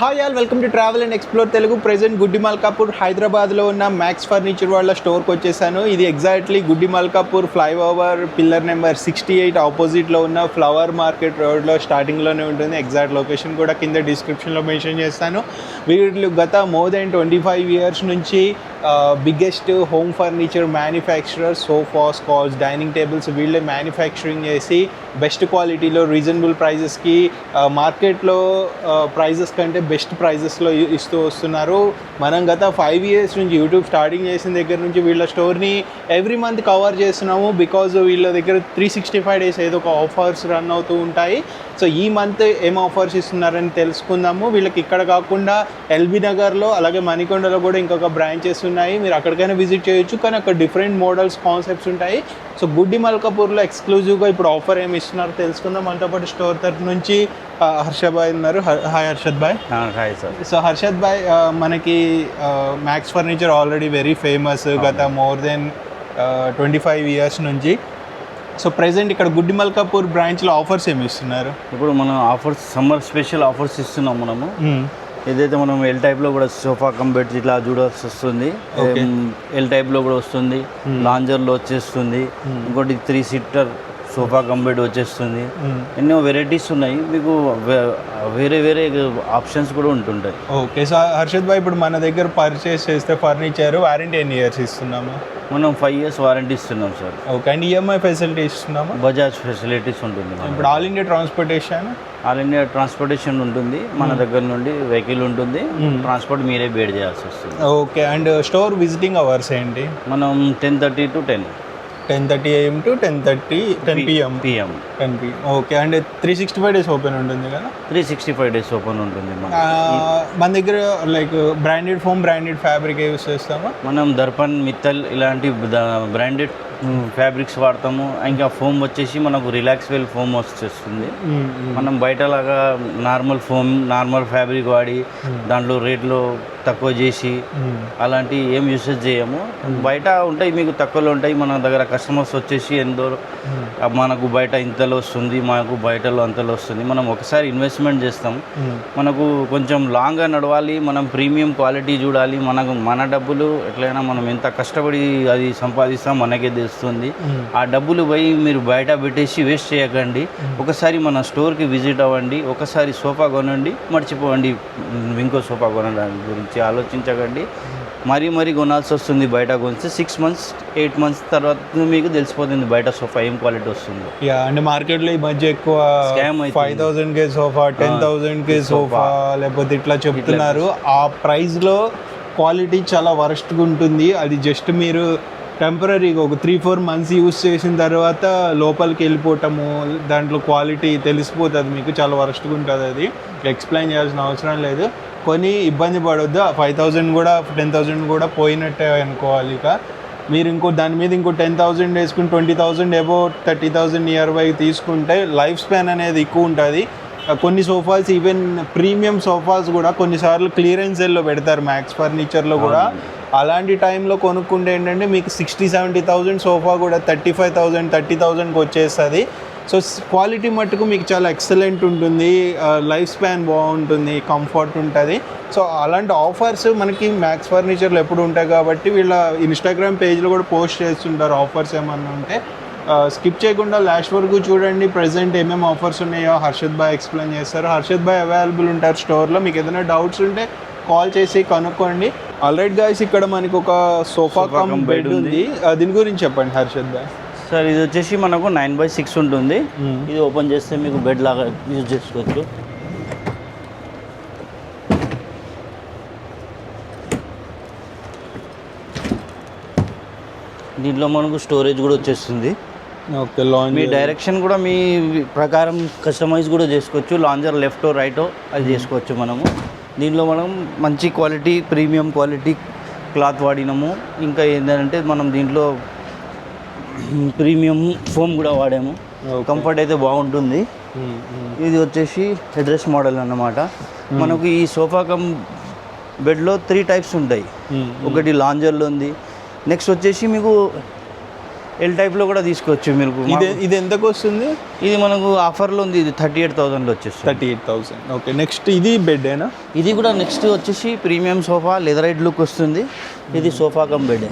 Hi all, welcome to travel and explore Telugu. Present గుడ్డి మల్కాపూర్ హైదరాబాద్లో ఉన్న మ్యాక్స్ ఫర్నిచర్ వాళ్ళ స్టోర్కి వచ్చేసాను. ఇది ఎగ్జాక్ట్లీ గుడ్డి మల్కాపూర్ ఫ్లైఓవర్ పిల్లర్ నెంబర్ 68 ఆపోజిట్లో ఉన్న ఫ్లవర్ మార్కెట్ రోడ్లో స్టార్టింగ్లోనే ఉంటుంది. ఎగ్జాక్ట్ లొకేషన్ కూడా కింద డిస్క్రిప్షన్లో మెన్షన్ చేస్తాను. వీళ్ళు గత మోర్ దెన్ 25 years నుంచి biggest home furniture manufacturer, sofas, calls, dining tables వీళ్ళే మ్యానుఫ్యాక్చరింగ్ చేసి బెస్ట్ క్వాలిటీలో రీజనబుల్ ప్రైజెస్కి మార్కెట్లో ప్రైజెస్ కంటే బెస్ట్ ప్రైజెస్లో ఇస్తూ వస్తున్నారు. మనం గత 5 years నుంచి యూట్యూబ్ స్టార్టింగ్ చేసిన దగ్గర నుంచి వీళ్ళ స్టోర్ని ఎవ్రీ మంత్ కవర్ చేస్తున్నాము. బికాజ్ వీళ్ళ దగ్గర 365 days ఏదో ఒక ఆఫర్స్ రన్ అవుతూ ఉంటాయి. సో ఈ మంత్ ఏం ఆఫర్స్ ఇస్తున్నారని తెలుసుకుందాము. వీళ్ళకి ఇక్కడ కాకుండా ఎల్బీ నగర్లో అలాగే మణికొండలో కూడా ఇంకొక బ్రాంచెస్ ఉన్నాయి. మీరు అక్కడికైనా విజిట్ చేయొచ్చు, కానీ అక్కడ డిఫరెంట్ మోడల్స్, కాన్సెప్ట్స్ ఉంటాయి. సో గుడ్డి మల్కాపూర్లో ఎక్స్క్లూజివ్గా ఇప్పుడు ఆఫర్ ఏమి ఇస్తున్నారో తెలుసుకుందాం. మనతో పాటు స్టోర్ తరఫు నుంచి హర్షద్ భాయ్ ఉన్నారు. Hi Harshad bhai. Hi sir. So Harshad bhai, మనకి Max Furniture already very famous గత మోర్ దెన్ 25 years నుంచి. సో ప్రెజెంట్ ఇక్కడ గుడ్డి మల్కాపూర్ బ్రాంచ్లో ఆఫర్స్ ఏమి ఇస్తున్నారు? ఇప్పుడు మనం ఆఫర్స్, సమ్మర్ స్పెషల్ ఆఫర్స్ ఇస్తున్నాం మనము. ఏదైతే మనం ఎల్ టైప్లో కూడా సోఫా కమ్ బెడ్ ఇట్లా చూడాల్సి వస్తుంది. ఎల్ టైప్లో కూడా వస్తుంది, లాంజర్లో వచ్చేస్తుంది, ఇంకోటి 3-seater సోఫా కమ్ బెడ్ వచ్చేస్తుంది. ఎన్నో వెరైటీస్ ఉన్నాయి, మీకు వేరే వేరే ఆప్షన్స్ కూడా ఉంటుంటాయి. ఓకే. సో హర్షద్ భాయ్, ఇప్పుడు మన దగ్గర పర్చేస్ చేస్తే ఫర్నిచర్ వారంటీ ఎన్ని ఇయర్స్ ఇస్తున్నాము? మనం 5 years వారంటీ ఇస్తున్నాం sir. Okay. And EMI facility ఇస్తున్నాము? బజాజ్ ఫెసిలిటీస్ ఉంటుంది. ఇప్పుడు ఆల్ ఇండియా ట్రాన్స్పోర్టేషన్ ఉంటుంది. మన దగ్గర నుండి వెహికల్ ఉంటుంది, ట్రాన్స్పోర్ట్ మీరే బేర్ చేయాల్సి వస్తుంది. Okay. And store visiting hours ఏంటి? మనం 10:30 to 10:30 AM to 10 PM. 10 PM. Okay. And 365 days open ఉంటుంది కదా? 365 days ఓపెన్ ఉంటుంది. మన దగ్గర like branded foam, branded fabric use చేస్తామా? మనం దర్పణ్, మిత్తల్ ఇలాంటి బ్రాండెడ్ ఫ్యాబ్రిక్స్ వాడతాము. ఇంకా ఫోమ్ వచ్చేసి మనకు రిలాక్స్ వెల్ ఫోమ్ వచ్చేస్తుంది. మనం బయటలాగా నార్మల్ ఫ్యాబ్రిక్ వాడి దాంట్లో రేట్లో తక్కువ చేసి అలాంటి ఏం యూసేజ్ చేయము. బయట ఉంటాయి, మీకు తక్కువలో ఉంటాయి. మన దగ్గర కస్టమర్స్ వచ్చేసి ఎంతో మనకు బయట ఇంతలో వస్తుంది, మనకు బయటలో అంతలో వస్తుంది. మనం ఒకసారి ఇన్వెస్ట్మెంట్ చేస్తాం, మనకు కొంచెం లాంగ్గా నడవాలి, మనం ప్రీమియం క్వాలిటీ చూడాలి. మన డబ్బులు ఎట్లయినా మనం ఎంత కష్టపడి అది సంపాదిస్తాం మనకే తెలుస్తుంది. ఆ డబ్బులు పోయి మీరు బయట పెట్టేసి వేస్ట్ చేయకండి. ఒకసారి మన స్టోర్కి విజిట్ అవ్వండి, ఒకసారి సోఫా కొనండి, మర్చిపోండి ఇంకో సోఫా కొనడానికి గురించి ఆలోచించకండి. మరీ కొనాల్సి వస్తుంది. బయట కొనిస్తే 6 months 8 months తర్వాత మీకు తెలిసిపోతుంది బయట సోఫా ఏం క్వాలిటీ వస్తుంది. అంటే మార్కెట్లో ఈ మధ్య ఎక్కువ 5,000 సోఫా, 10,000 సోఫా లేకపోతే ఇట్లా చెప్తున్నారు. ఆ ప్రైస్లో క్వాలిటీ చాలా వరస్ట్గా ఉంటుంది. అది జస్ట్ మీరు టెంపరీగా ఒక 3-4 months యూస్ చేసిన తర్వాత లోపలికి వెళ్ళిపోవటము, దాంట్లో క్వాలిటీ తెలిసిపోతుంది మీకు. చాలా వరస్ట్గా ఉంటుంది. అది ఎక్స్ప్లెయిన్ చేయాల్సిన అవసరం లేదు. కొని ఇబ్బంది పడొద్దు. 5,000 కూడా 10,000 కూడా పోయినట్టే అనుకోవాలి. ఇక మీరు దాని మీద ఇంకో 10,000 వేసుకుని 20,000 అబౌట్ 30,000 నియర్ బై తీసుకుంటే లైఫ్ స్పాన్ అనేది ఎక్కువ ఉంటుంది. కొన్ని సోఫాస్, ఈవెన్ ప్రీమియం సోఫాస్ కూడా కొన్నిసార్లు క్లియరెన్స్ సేల్లో పెడతారు మ్యాక్స్ ఫర్నిచర్లో కూడా. అలాంటి టైంలో కొనుక్కుంటే ఏంటంటే మీకు 60,000-70,000 సోఫా కూడా 35,000-30,000కి వచ్చేస్తుంది. సో క్వాలిటీ మట్టుకు మీకు చాలా ఎక్సలెంట్ ఉంటుంది, లైఫ్ స్పాన్ బాగుంటుంది, కంఫర్ట్ ఉంటుంది. సో అలాంటి ఆఫర్స్ మనకి మ్యాక్స్ ఫర్నిచర్లో ఎప్పుడు ఉంటాయి కాబట్టి వీళ్ళ ఇన్స్టాగ్రామ్ పేజ్లో కూడా పోస్ట్ చేస్తుంటారు ఆఫర్స్ ఏమన్నా ఉంటే. స్కిప్ చేయకుండా లాస్ట్ వరకు చూడండి. ప్రెజెంట్ ఏమేమి ఆఫర్స్ ఉన్నాయో హర్షద్ భాయ్ ఎక్స్ప్లెయిన్ చేస్తారు. హర్షద్ భాయ్ అవైలబుల్ ఉంటారు స్టోర్లో. మీకు ఏదైనా డౌట్స్ ఉంటే కాల్ చేసి కనుక్కోండి. ఆల్రైట్ గైస్, ఇక్కడ మనకి ఒక సోఫా కమ్ బెడ్ ఉంది. దీని గురించి చెప్పండి హర్షద్ భాయ్. సార్, ఇది వచ్చేసి మనకు 9x6 ఉంటుంది. ఇది ఓపెన్ చేస్తే మీకు బెడ్ లాగా యూజ్ చేసుకోవచ్చు. దీంట్లో మనకు స్టోరేజ్ కూడా వచ్చేస్తుంది. ఓకే. మీ డైరెక్షన్ కూడా మీ ప్రకారం కస్టమైజ్ కూడా చేసుకోవచ్చు. లాంజర్ లెఫ్టో రైటో అది చేసుకోవచ్చు మనము. దీంట్లో మనం మంచి క్వాలిటీ, ప్రీమియం క్వాలిటీ క్లాత్ వాడినాము. ఇంకా ఏంటంటే మనం దీంట్లో ప్రీమియం ఫోమ్ కూడా వాడాము. కంఫర్ట్ అయితే బాగుంటుంది. ఇది వచ్చేసి హెడ్రెస్ మోడల్ అన్నమాట. మనకు ఈ సోఫా కమ్ బెడ్లో 3 types ఉంటాయి. ఒకటి లాంజర్లో ఉంది. నెక్స్ట్ వచ్చేసి మీకు ఎల్ టైప్లో కూడా తీసుకోవచ్చు మీరు. ఇది ఎంతకు వస్తుంది? ఇది మనకు ఆఫర్లో ఉంది, ఇది 38,000లో వచ్చేస్తుంది. 38,000. ఓకే. నెక్స్ట్ ఇది బెడ్డేనా? ఇది కూడా నెక్స్ట్ వచ్చేసి ప్రీమియం సోఫా, లెదరైడ్ లుక్ వస్తుంది. ఇది సోఫా కమ్ బెడ్,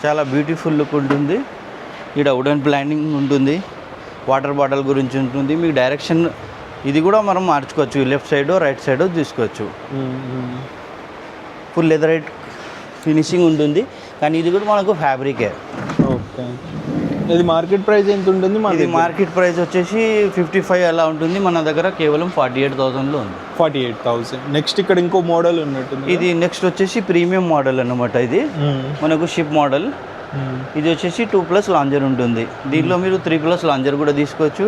చాలా బ్యూటిఫుల్ లుక్ ఉంటుంది. ఇక్కడ వుడెన్ ప్లానింగ్ ఉంటుంది, వాటర్ బాటిల్ గురించి ఉంటుంది. మీకు డైరెక్షన్ ఇది కూడా మనం మార్చుకోవచ్చు, లెఫ్ట్ సైడ్ రైట్ సైడ్ తీసుకోవచ్చు. ఫుల్ లెదరైట్ ఫినిషింగ్ ఉంటుంది, కానీ ఇది కూడా మనకు ఫ్యాబ్రికే. ఓకే. ఇది మార్కెట్ ప్రైస్ ఎంత ఉంటుంది? ఇది మార్కెట్ ప్రైస్ వచ్చేసి 55 అలా ఉంటుంది, మన దగ్గర కేవలం 48,000లో ఉంది. 48,000. నెక్స్ట్ ఇక్కడ ఇంకో మోడల్ ఉన్నట్టుంది. ఇది నెక్స్ట్ వచ్చేసి ప్రీమియం మోడల్ అన్నమాట. ఇది మనకు షిప్ మోడల్. ఇది వచ్చేసి 2+ లాంజర్ ఉంటుంది. దీంట్లో మీరు 3+ లాంజర్ కూడా తీసుకోవచ్చు,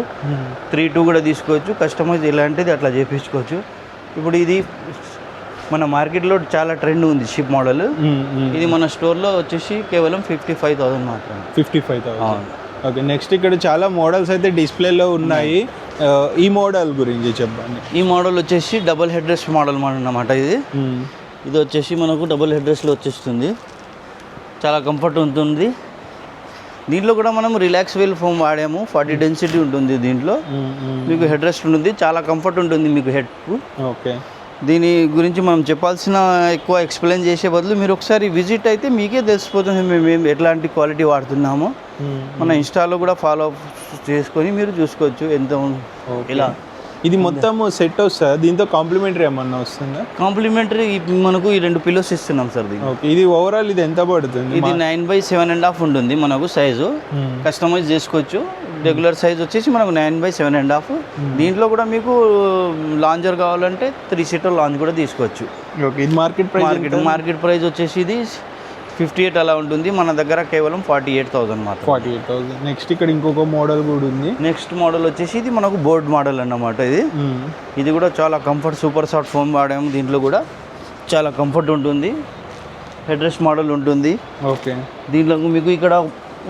3-2 కూడా తీసుకోవచ్చు. కస్టమైజ్ ఎలాంటిది అట్లా చేయించుకోవచ్చు. ఇప్పుడు ఇది మన మార్కెట్లో చాలా ట్రెండ్ ఉంది షిప్ మోడల్. ఇది మన స్టోర్లో వచ్చేసి కేవలం 55,000 మాత్రమే. 55,000. ఓకే. నెక్స్ట్ ఇక్కడ చాలా మోడల్స్ అయితే డిస్ప్లేలో ఉన్నాయి. ఈ మోడల్ గురించి చెప్పండి. ఈ మోడల్ వచ్చేసి డబుల్ హెడ్ రెస్ట్ మోడల్ అన్నమాట. ఇది వచ్చేసి మనకు డబుల్ హెడ్ రెస్ట్లో వచ్చేస్తుంది, చాలా కంఫర్ట్ ఉంటుంది. దీంట్లో కూడా మనం రిలాక్స్ వెల్ ఫోమ్ వాడాము, 40 డెన్సిటీ ఉంటుంది దీంట్లో. మీకు హెడ్ రెస్ట్ ఉంటుంది, చాలా కంఫర్ట్ ఉంటుంది మీకు హెడ్కు. ఓకే. దీని గురించి మనం చెప్పాల్సిన ఎక్కువ ఎక్స్ప్లెయిన్ చేసే బదులు మీరు ఒకసారి విజిట్ అయితే మీకే తెలిసిపోతుంది మేము ఎట్లాంటి క్వాలిటీ వాడుతున్నామో. మన ఇన్స్టాలో కూడా ఫాలో అప్ చేసుకొని మీరు చూసుకోవచ్చు ఎంత ఇలా. ఇది మొత్తం సెట్ వస్తుందా? దీంతో కాంప్లిమెంటరీ ఏమన్నా వస్తుందా? కాంప్లిమెంటరీ మనకు ఈ 2 పిల్లోస్ ఇస్తున్నాం సార్. ఓకే. ఇది ఓవరాల్ ఇది ఎంత పడుతుంది? ఇది 9/7.5 ఉంటుంది మనకు సైజు. కస్టమైజ్ చేసుకోవచ్చు. రెగ్యులర్ సైజ్ వచ్చేసి మనకు 9/7.5. దీంట్లో కూడా మీకు లాంజర్ కావాలంటే 3 సీటర్ లాంజ్ కూడా తీసుకోవచ్చు. ఓకే. ఇది మార్కెట్ ప్రైస్ వచ్చేసి ఇది 58 అలా ఉంటుంది, మన దగ్గర కేవలం 48,000 మాత్రం. 48,000. నెక్స్ట్ ఇక్కడ ఇంకొక మోడల్ కూడా ఉంది. నెక్స్ట్ మోడల్ వచ్చేసి ఇది మనకు బోర్డ్ మోడల్ అన్నమాట. ఇది కూడా చాలా కంఫర్ట్, సూపర్ సాఫ్ట్ ఫోమ్ వాడాము. దీంట్లో కూడా చాలా కంఫర్ట్ ఉంటుంది, హెడ్ రెస్ట్ మోడల్ ఉంటుంది. ఓకే. దీంట్లో మీకు ఇక్కడ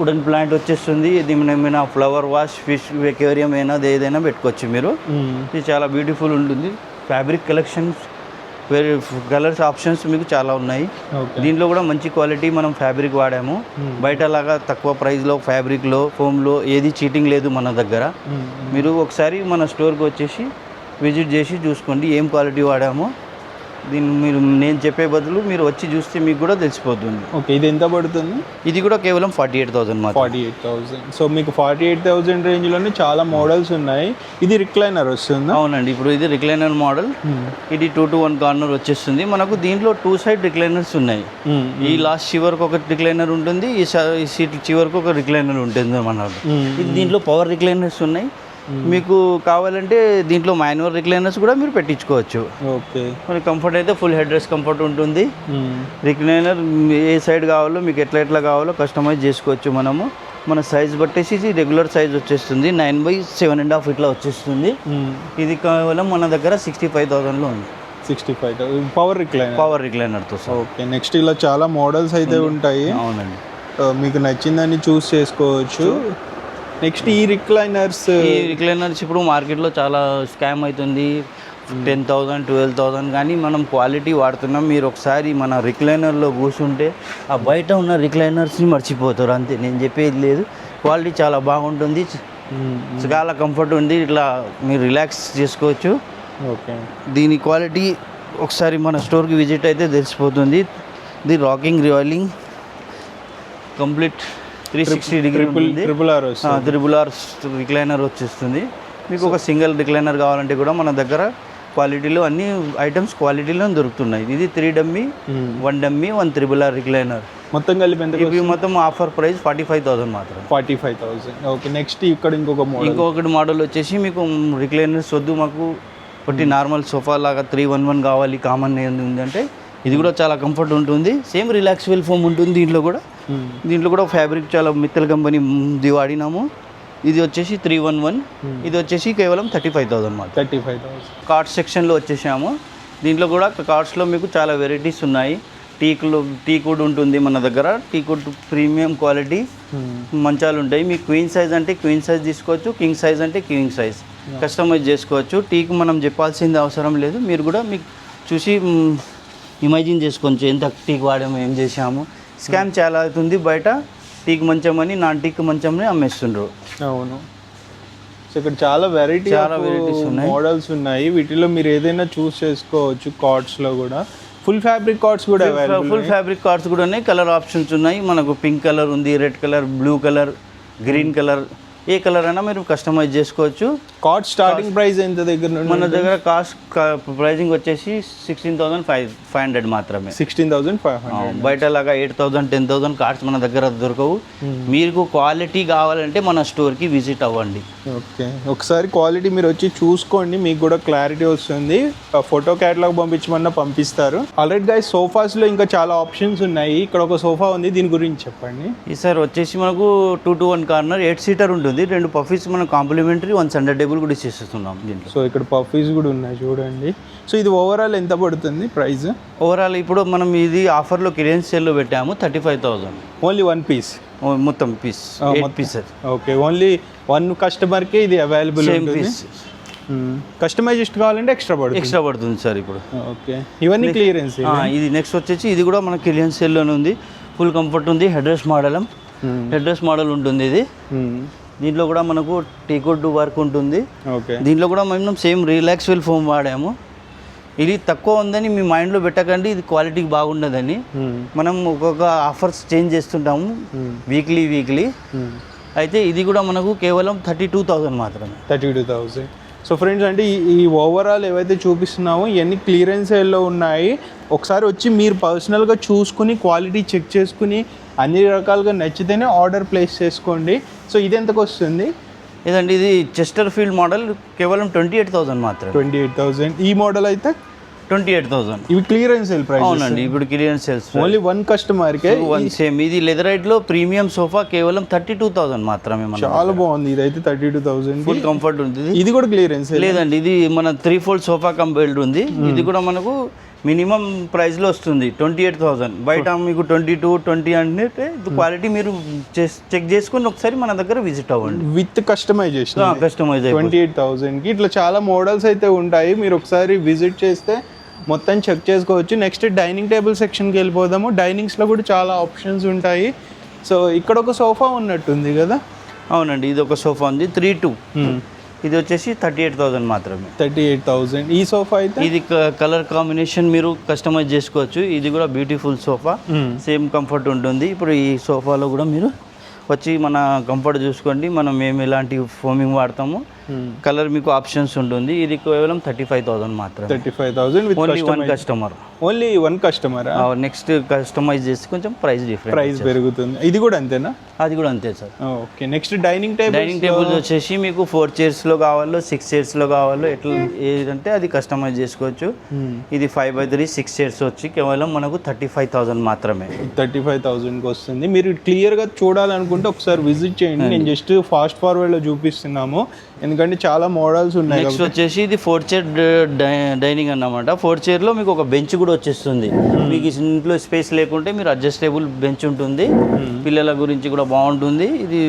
వుడెన్ ప్లాంట్ వచ్చేస్తుంది. ఇది ఏమైనా ఫ్లవర్ వాష్, ఫిష్ ఎక్వేరియం ఏదైనా పెట్టుకోవచ్చు మీరు. ఇది చాలా బ్యూటిఫుల్ ఉంటుంది. ఫ్యాబ్రిక్ కలెక్షన్స్, వేరే కలర్స్ ఆప్షన్స్ మీకు చాలా ఉన్నాయి. దీంట్లో కూడా మంచి క్వాలిటీ మనం ఫ్యాబ్రిక్ వాడాము. బయటలాగా తక్కువ ప్రైస్లో ఫ్యాబ్రిక్లో ఫోమ్లో ఏది చీటింగ్ లేదు మన దగ్గర. మీరు ఒకసారి మన స్టోర్కి వచ్చేసి విజిట్ చేసి చూసుకోండి ఏం క్వాలిటీ వాడామో. దీన్ని మీరు నేను చెప్పే బదులు మీరు వచ్చి చూస్తే మీకు కూడా తెలిసిపోతుంది. ఓకే. ఇది ఎంత పడుతుంది? ఇది కూడా కేవలం 48,000 మాత్రం. 48,000. సో మీకు 48,000 రేంజ్లోనే చాలా మోడల్స్ ఉన్నాయి. ఇది రిక్లైనర్ వస్తుంది? అవునండి. ఇప్పుడు ఇది రిక్లైనర్ మోడల్. ఇది 2-to-1 కార్నర్ వచ్చేస్తుంది. మనకు దీంట్లో 2 సైడ్ రిక్లైనర్స్ ఉన్నాయి. ఈ లాస్ట్ చివరికి ఒక రిక్లైనర్ ఉంటుంది, ఈ సీట్ చివరికి ఒక రిక్లైనర్ ఉంటుంది మనకు. ఇది దీంట్లో పవర్ రిక్లైనర్స్ ఉన్నాయి. మీకు కావాలంటే దీంట్లో మాన్యువల్ రిక్లైనర్స్ కూడా మీరు పెట్టించుకోవచ్చు. ఓకే. మరి కంఫర్ట్ అయితే ఫుల్ హెడ్ రెస్ట్ కంఫర్ట్ ఉంటుంది. రిక్లైనర్ ఏ సైడ్ కావాలో మీకు ఎట్లా కావాలో కస్టమైజ్ చేసుకోవచ్చు మనము. మన సైజ్ బట్టేసి ఇది రెగ్యులర్ సైజ్ వచ్చేస్తుంది, 9/7.5 ఇట్లా వచ్చేస్తుంది. ఇది కేవలం మన దగ్గర 65,000లో ఉంది. 65,000 పవర్ రిక్లైనర్తో. ఓకే. నెక్స్ట్ ఇలా చాలా మోడల్స్ అయితే ఉంటాయి. అవునండి. మీకు నచ్చిందని చూస్ చేసుకోవచ్చు. నెక్స్ట్ ఈ రిక్లైనర్స్ ఇప్పుడు మార్కెట్లో చాలా స్కామ్ అవుతుంది. 10,000, 12,000 కానీ మనం క్వాలిటీ వాడుతున్నాం. మీరు ఒకసారి మన రిక్లైనర్లో కూర్చుంటే ఆ బయట ఉన్న రిక్లైనర్స్ని మర్చిపోతారు, అంతే. నేను చెప్పేది లేదు, క్వాలిటీ చాలా బాగుంటుంది, చాలా కంఫర్ట్ ఉంది. ఇట్లా మీరు రిలాక్స్ చేసుకోవచ్చు. ఓకే. దీని క్వాలిటీ ఒకసారి మన స్టోర్కి విజిట్ అయితే తెలిసిపోతుంది. ఇది rocking revolving complete 360 degree triple R recliner వచ్చేస్తుంది. మీకు ఒక సింగిల్ రిక్లైనర్ కావాలంటే కూడా మన దగ్గర క్వాలిటీలో అన్ని ఐటమ్స్ క్వాలిటీలో దొరుకుతున్నాయి. ఇది 3 dummy, 1 dummy, 1 triple R recliner మొత్తం కలిపి ఎంత? ఇవి మొత్తం ఆఫర్ ప్రైస్ 45,000 మాత్రం. 45,000. ఓకే. నెక్స్ట్ ఇక్కడ ఇంకొకటి మోడల్ వచ్చేసి మీకు రిక్లైనర్స్ వద్దు, మాకు ఒకటి నార్మల్ సోఫా లాగా 311 కావాలి, కామన్ ఏంటంటే ఇది కూడా చాలా కంఫర్ట్ ఉంటుంది. సేమ్ రిలాక్స్ వెల్ ఫోమ్ ఉంటుంది దీంట్లో కూడా ఫ్యాబ్రిక్ చాలా మిత్తల్ కంపెనీ వాడినాము. ఇది వచ్చేసి 311, ఇది వచ్చేసి కేవలం 35,000 మాత్రం. 35,000. కార్డ్స్ సెక్షన్లో వచ్చేసాము. దీంట్లో కూడా కార్డ్స్లో మీకు చాలా వెరైటీస్ ఉన్నాయి. టీకుడ్ ఉంటుంది మన దగ్గర, టీకుడ్ ప్రీమియం క్వాలిటీ మంచాలు ఉంటాయి. మీకు క్వీన్ సైజ్ అంటే క్వీన్ సైజ్ తీసుకోవచ్చు, కింగ్ సైజ్ అంటే కింగ్ సైజ్ కస్టమైజ్ చేసుకోవచ్చు. టీకు మనం చెప్పాల్సింది అవసరం లేదు, మీరు కూడా మీకు చూసి ఇమాజిన్ చేసుకోవచ్చు ఎంత టీక్ వాడాము, ఏం చేసాము. స్కామ్ చాలా అవుతుంది బయట. టీక్ మంచం అని నాన్ టీక్ మంచంని అమ్మేస్తుండ్రు. అవును. సో ఇక్కడ చాలా వెరైటీస్ ఉన్నాయి, మోడల్స్ ఉన్నాయి. వీటిలో మీరు ఏదైనా చూస్ చేసుకోవచ్చు. కార్డ్స్లో కూడా ఫుల్ ఫ్యాబ్రిక్ కార్డ్స్ కూడా అవైలబుల్. ఫుల్ ఫ్యాబ్రిక్ కార్డ్స్ కూడా ఉన్నాయి. కలర్ ఆప్షన్స్ ఉన్నాయి మనకు. పింక్ కలర్ ఉంది, red colour, blue colour, green colour, ఏ కలర్ అయినా మీరు కస్టమైజ్ చేసుకోవచ్చు. కార్డ్ స్టార్టింగ్ ప్రైస్ ఎంత దగ్గర నుండి? మన దగ్గర కాస్ట్ ప్రైజింగ్ వచ్చేసి 16,500 మాత్రమే. 16,500. బయట లాగా 8,000 10,000 కార్డ్స్ మన దగ్గర దొరకవు. మీకు క్వాలిటీ కావాలంటే మన స్టోర్కి విజిట్ అవ్వండి. ఓకే, ఒకసారి క్వాలిటీ మీరు వచ్చి చూసుకోండి, మీకు కూడా క్లారిటీ వస్తుంది. ఫోటో క్యాటలాగ్ పంపించమన్నా పంపిస్తారు. ఆల్రెడీ గైస్ సోఫాస్లో ఇంకా చాలా ఆప్షన్స్ ఉన్నాయి. ఇక్కడ ఒక సోఫా ఉంది, దీని గురించి చెప్పండి. ఈసారి వచ్చేసి మనకు 2 to 1 కార్నర్ 8 సీటర్ ఉంటుంది. 2 పఫీస్ మనం కాంప్లిమెంటరీ 1 సెంటర్ టేబుల్ కూడా ఇచ్చేస్తున్నాం దీంట్లో. సో ఇక్కడ పఫీస్ కూడా ఉన్నాయి చూడండి. సో ఇది ఓవరాల్ ఎంత పడుతుంది ప్రైస్? ఓవరాల్ ఇప్పుడు మనం ఇది ఆఫర్లో క్లియరెన్స్ సేల్లో పెట్టాము 35,000. Only 1 piece? మొత్తం పీస్ 8 పీసెస్. ఓకే, ఓన్లీ 1 కస్టమర్కే ఇది అవైలబుల్ ఉంటుంది. కస్టమైజేషన్ కావాలంటే ఎక్స్ట్రా పడుతుంది సార్ ఇప్పుడు. ఓకే, ఇవన్నీ క్లియరెన్స్. ఇది నెక్స్ట్ వచ్చేసి ఇది కూడా మన క్లియరెన్స్ సేల్లోనే ఉంది. ఫుల్ కంఫర్ట్ ఉంది. హెడ్ రెస్ట్ మోడల్ ఉంటుంది ఇది. దీంట్లో కూడా మనకు టీకుడ్ వర్క్ ఉంటుంది. ఓకే, దీంట్లో కూడా మనం సేమ్ రిలాక్స్వెల్ ఫోమ్ వాడాము. ఇది తక్కువ ఉందని మీ మైండ్లో పెట్టకండి, ఇది క్వాలిటీకి బాగుండదని. మనం ఒక్కొక్క ఆఫర్స్ చేంజ్ చేస్తుంటాము వీక్లీ. అయితే ఇది కూడా మనకు కేవలం 32,000 మాత్రమే. 32,000. సో ఫ్రెండ్స్, అంటే ఈ ఓవరాల్ ఏవైతే చూపిస్తున్నామో ఇవన్నీ క్లియరెన్స్ సేల్లో ఉన్నాయి. ఒకసారి వచ్చి మీరు పర్సనల్గా చూసుకుని క్వాలిటీ చెక్ చేసుకుని అన్ని రకాలుగా నచ్చితేనే ఆర్డర్ ప్లేస్ చేసుకోండి. సో ఇది ఎంతకు వస్తుంది? ఇదండి ఇది చెస్టర్ ఫీల్డ్ మోడల్ కేవలం 28,000 మాత్రమే. 28,000. ఈ మోడల్ అయితే 28,000. ఇవి క్లియరెన్స్ సేల్ ప్రైస్. అవునండి, ఇప్పుడు క్లియరెన్స్ సేల్స్ ఓన్లీ 1 కస్టమర్కే. సేమ్ ఇది లెదరైట్లో ప్రీమియం సోఫా కేవలం 32,000 మాత్రమే. చాలా బాగుంది. ఇది అయితే 32,000. ఫుల్ కంఫర్ట్ ఉంటుంది. ఇది కూడా క్లియరెన్స్ లేదండి, ఇది మన 3 fold సోఫా కమ్ బెల్ట్ ఉంది. ఇది కూడా మనకు మినిమం ప్రైస్లో వస్తుంది 28,000. బయట మీకు 22, 20 అంటే క్వాలిటీ మీరు చెక్ చేసుకుని ఒకసారి మన దగ్గర విజిట్ అవ్వండి. విత్ కస్టమైజేషన్ 28,000కి ఇట్లా చాలా మోడల్స్ అయితే ఉంటాయి. మీరు ఒకసారి విజిట్ చేస్తే మొత్తం చెక్ చేసుకోవచ్చు. నెక్స్ట్ డైనింగ్ టేబుల్ సెక్షన్కి వెళ్ళిపోదాము. డైనింగ్స్లో కూడా చాలా ఆప్షన్స్ ఉంటాయి. సో ఇక్కడ ఒక సోఫా ఉన్నట్టుంది కదా? అవునండి, ఇది ఒక సోఫా ఉంది 3-2. ఇది వచ్చేసి 38,000 మాత్రమే. 38,000. ఈ సోఫా అయితే ఇది కలర్ కాంబినేషన్ మీరు కస్టమైజ్ చేసుకోవచ్చు. ఇది కూడా బ్యూటిఫుల్ సోఫా, సేమ్ కంఫర్ట్ ఉంటుంది. ఇప్పుడు ఈ సోఫాలో కూడా మీరు వచ్చి మన కంఫర్ట్ చూసుకోండి. మనం మేము ఎలాంటి ఫోమింగ్ వాడతాము, కలర్ మీకు ఆప్షన్స్ ఉంటుంది. ఇది కేవలం 35,000 మాత్రమే. 35,000 with only 1 customer. Only 1 customer. Next customize చేసి కొంచెం ప్రైస్ పెరుగుతుంది. ఇది కూడా అంతేనా? అది కూడా అంతే sir. Okay, next dining table వచ్చేసి మీకు 4 చైర్స్లో కావాలో 6 చైర్స్లో కావాలో ఎట్లా ఏదంటే అది కస్టమైజ్ చేసుకోవచ్చు. ఇది 5x3 6 చైర్స్ వచ్చి కేవలం మనకు 35,000 మాత్రమే. 35,000కి వస్తుంది. మీరు క్లియర్గా చూడాలనుకుంటే ఒకసారి విజిట్ చేయండి. నేను జస్ట్ ఫాస్ట్ ఫార్వర్డ్లో చూపిస్తున్నాము ఎందుకంటే చాలా మోడల్స్ ఉన్నాయి. నెక్స్ట్ వచ్చేసి ఇది 4 చైర్ డైనింగ్ అన్నమాట. 4 చైర్లో మీకు ఒక బెంచ్ కూడా వచ్చేస్తుంది. మీకు ఇంట్లో స్పేస్ లేకుంటే మీరు అడ్జస్టబుల్ బెంచ్ ఉంటుంది. పిల్లల గురించి కూడా బాగుంటుంది. ఇది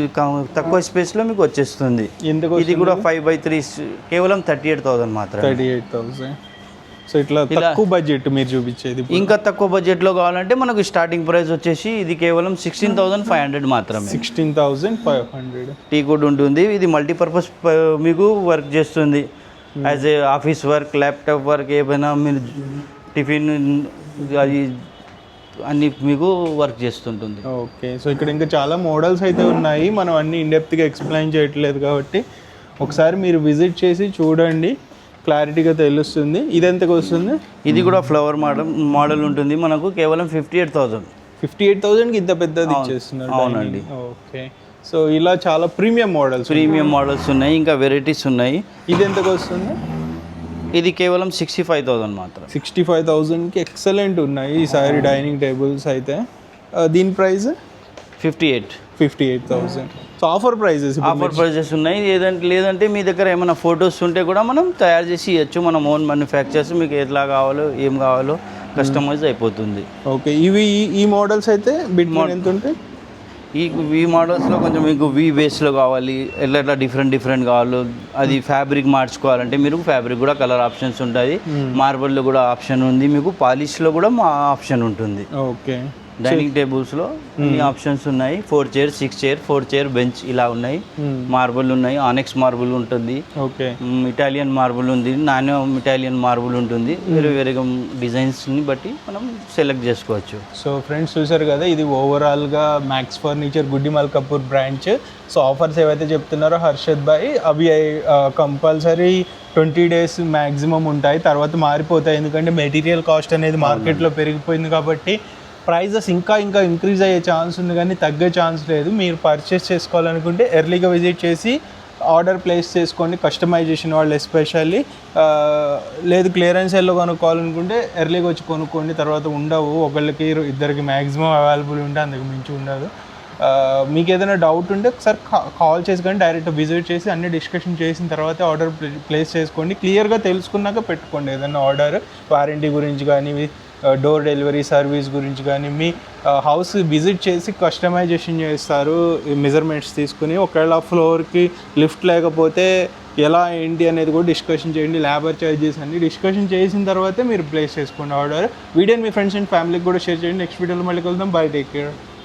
తక్కువ స్పేస్లో మీకు వచ్చేస్తుంది. ఇది కూడా 5x3 కేవలం 38,000 మాత్రమే. 38,000. సో ఇట్లా తక్కువ బడ్జెట్ మీరు చూపించేది. ఇంకా తక్కువ బడ్జెట్లో కావాలంటే మనకు స్టార్టింగ్ ప్రైస్ వచ్చేసి ఇది కేవలం 16,500 మాత్రమే. 16,500. టీ కూడా ఉంటుంది. ఇది మల్టీపర్పస్ మీకు వర్క్ చేస్తుంది. As a office work, laptop work, ఏమైనా మీరు టిఫిన్ అది అన్ని మీకు వర్క్ చేస్తుంటుంది. ఓకే, సో ఇక్కడ ఇంకా చాలా మోడల్స్ అయితే ఉన్నాయి. మనం అన్ని ఇన్డెప్త్గా ఎక్స్ప్లెయిన్ చేయట్లేదు కాబట్టి ఒకసారి మీరు విజిట్ చేసి చూడండి, క్లారిటీగా తెలుస్తుంది. ఇది ఎంతకు వస్తుంది? ఇది కూడా ఫ్లవర్ మోడల్ ఉంటుంది. మనకు కేవలం 58,000. 58,000కి ఇంత పెద్దది ఇచ్చేస్తున్నారు. అవునండి. ఓకే, సో ఇలా చాలా ప్రీమియం మోడల్స్ ఉన్నాయి, ఇంకా వెరైటీస్ ఉన్నాయి. ఇది ఎంతకు వస్తుంది? ఇది కేవలం 65,000 మాత్రం. 65,000కి ఎక్సలెంట్ ఉన్నాయి ఈసారి డైనింగ్ టేబుల్స్ అయితే. దీని ప్రైస్ 58,000. సో ఆఫర్ ప్రైజెస్ ఉన్నాయి. లేదంటే మీ దగ్గర ఏమైనా ఫొటోస్ ఉంటే కూడా మనం తయారు చేసి ఇవ్వచ్చు. మనం ఓన్ మ్యానుఫ్యాక్చర్స్ మీకు ఎట్లా కావాలో ఏం కావాలో కస్టమైజ్ అయిపోతుంది. ఓకే, ఈ మోడల్స్ అయితే బిట్ ఎంత ఉంటాయి? ఈ మోడల్స్లో కొంచెం మీకు వీ బేస్లో కావాలి, ఎట్లా డిఫరెంట్ కావాలో అది ఫ్యాబ్రిక్ మార్చుకోవాలంటే మీరు ఫ్యాబ్రిక్ కూడా కలర్ ఆప్షన్స్ ఉంటుంది. మార్బల్లో కూడా ఆప్షన్ ఉంది. మీకు పాలిష్లో కూడా ఆప్షన్ ఉంటుంది. ఓకే, డైనింగ్ టేబుల్స్లో అన్ని ఆప్షన్స్ ఉన్నాయి. 4 చైర్, 6 చైర్, 4 చైర్ బెంచ్ ఇలా ఉన్నాయి. మార్బుల్ ఉన్నాయి, ఆనెక్స్ మార్బుల్ ఉంటుంది, ఓకే, ఇటాలియన్ మార్బుల్ ఉంది, నానో ఇటాలియన్ మార్బుల్ ఉంటుంది. వేరే వేరేగా డిజైన్స్ని బట్టి మనం సెలెక్ట్ చేసుకోవచ్చు. సో ఫ్రెండ్స్ చూసారు కదా, ఇది ఓవరాల్గా మ్యాక్స్ ఫర్నిచర్ గుడ్డి మల్కాపూర్ బ్రాంచ్. సో ఆఫర్స్ ఏవైతే చెప్తున్నారో హర్షద్ భాయ్, అవి కంపల్సరీ 20 days మ్యాక్సిమం ఉంటాయి, తర్వాత మారిపోతాయి. ఎందుకంటే మెటీరియల్ కాస్ట్ అనేది మార్కెట్లో పెరిగిపోయింది కాబట్టి ప్రైజెస్ ఇంకా ఇంక్రీజ్ అయ్యే ఛాన్స్ ఉంది కానీ తగ్గే ఛాన్స్ లేదు. మీరు పర్చేస్ చేసుకోవాలనుకుంటే ఎర్లీగా విజిట్ చేసి ఆర్డర్ ప్లేస్ చేసుకోండి, కస్టమైజేషన్ వాళ్ళు ఎస్పెషల్లీ. లేదు క్లియరెన్స్ సెల్లో కొనుక్కోవాలనుకుంటే ఎర్లీగా వచ్చి కొనుక్కోండి, తర్వాత ఉండవు, ఒకళ్ళకి ఇద్దరికి మ్యాక్సిమం అవైలబుల్ ఉంటే అందుకు మించి ఉండదు. మీకు ఏదైనా డౌట్ ఉంటే ఒకసారి కాల్ చేసి కానీ డైరెక్ట్ విజిట్ చేసి అన్ని డిస్కషన్ చేసిన తర్వాత ఆర్డర్ ప్లేస్ చేసుకోండి. క్లియర్గా తెలుసుకున్నాక పెట్టుకోండి ఏదైనా ఆర్డర్. వారంటీ గురించి కానీ, డోర్ డెలివరీ సర్వీస్ గురించి కానీ, మీ హౌస్ విజిట్ చేసి కస్టమైజేషన్ చేస్తారు మెజర్మెంట్స్ తీసుకుని. ఒకవేళ ఫ్లోర్కి లిఫ్ట్ లేకపోతే ఎలా ఏంటి అనేది కూడా డిస్కషన్ చేయండి. లేబర్ ఛార్జెస్ అన్ని డిస్కషన్ చేసిన తర్వాతే మీరు ప్లేస్ చేసుకోండి ఆర్డర్. వీడియోని మీ ఫ్రెండ్స్ అండ్ ఫ్యామిలీకి కూడా షేర్ చేయండి. నెక్స్ట్ వీడియోలో మళ్ళీ కలుద్దాం. By, take care.